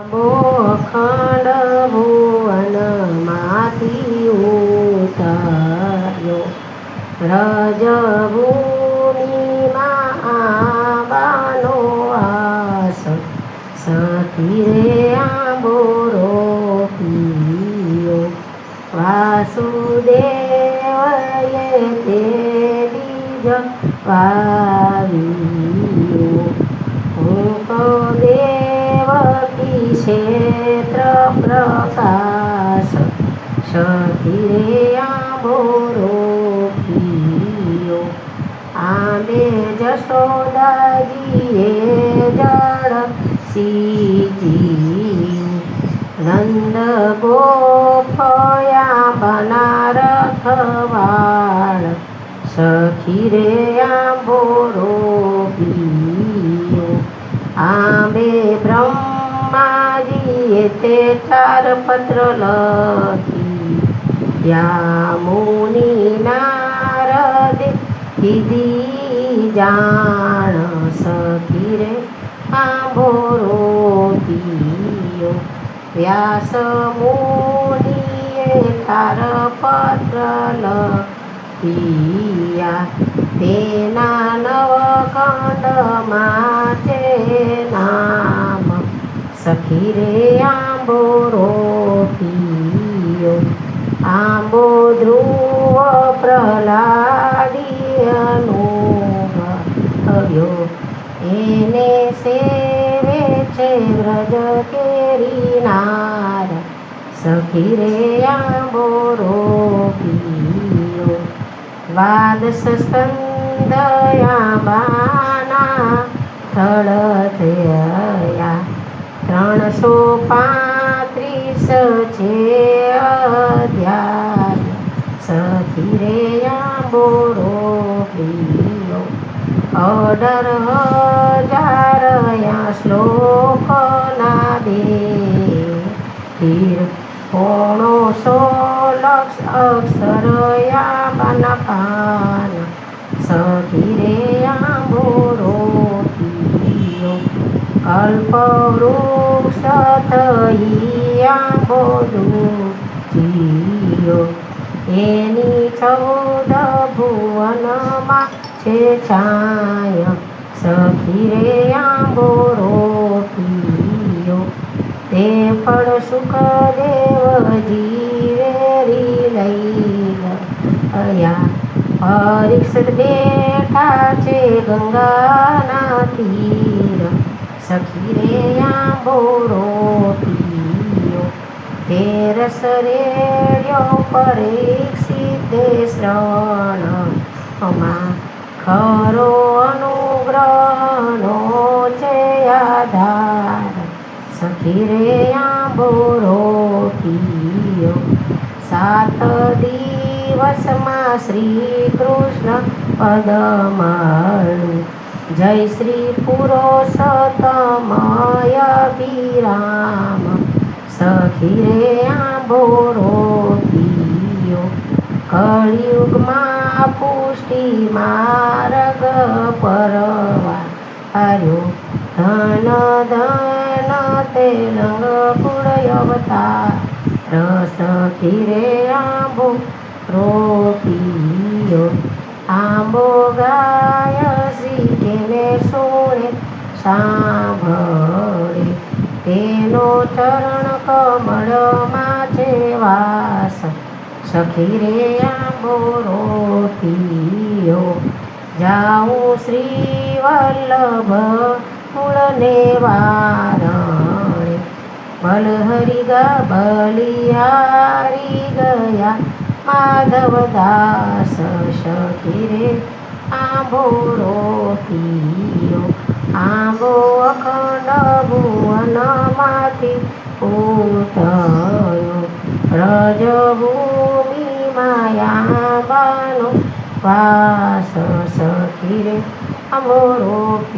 અખંડ ભુવનમાંથી ઉતર્યો રજભૂમિમાં આંબાનો વાસ સખી રે આંબો રોપ્યો વાસુદેવએ તે બીજ વાવ્યું હું તો દેવકી ક્ષેત્ર પ્રકાશ સખી રે આંબો રોપ્યો આંબે જશોદાજીએ જળ સીંચ્યું નંદ ગોપયા બનારથવાળ સખી રે આંબો રોપ્યો આંબે બ્રહ્માજીએ તે 4 પત્ર લખી ત્યાં મુનિ નારદે કીધી જાણ સખી રે આંબો રોપ્યો વ્યાસ મુનિએ 4 પત્ર લખ્યા તેના 9 ખંડમાં છે નામ સખી રે આંબો રોપ્યો આંબો ધ્રુવ પ્રહલાદી અનુભવ્યો એને સેવે છે વ્રજ કેરી નાર સખી રે આંબો રોપ્યો દ્વાદશ સ્કંદ આંબાના થળ થયા 335 છે અધ્યાય સખી રે આંબો રોપ્યો 18,000 શ્લોકના બે તીર 900 લક્ષ અક્ષર આંબાના પાન સખી રે આંબો રોપ્યો કલ્પવૃક્ષ થઈ આંબો દૂજીયો એની 14 ભુવનમાં છે છાય સખી રે આંબો રોપ્યો તે ફળ સુખદેવજી વેરી લઈ ગયા પરીક્ષિત બેઠા છે ગંગાના તીર સખી રે આંબો રોપ્યો તે રસ રેડ્યો પરીક્ષિતે શ્રવણમાં ખરો અનુગ્રહનો છે આધાર સખી રે આંબો રોપ્યો 7 દિવસમાં શ્રી કૃષ્ણ પદ મળ્યું જય શ્રી પુરુષોત્તમય વિરામ સખી રે આંબો રોપ્યો કળિયુગમાં પુષ્ટિ માર્ગ પરવા આવ્યો ધન ધન તેલંગ કુળ અવતાર સખી રે આંબો રોપ્યો આંબો ગાય શીખેને સુણે સાંભળે તેનો ચરણ કમળમાં છે વાસ સખી રે આંબો રોપ્યો જાઉં શ્રી વલ્લભ મૂળને વારણે બલિહારી ગયા માધવદાસ સખી રે આંબો રોપ્યો આંબો અખંડ ભુવનમાંથી ઉતર્યો રજભૂમિ માયાબાનો વાસ સખી રે આંબો રોપ્યો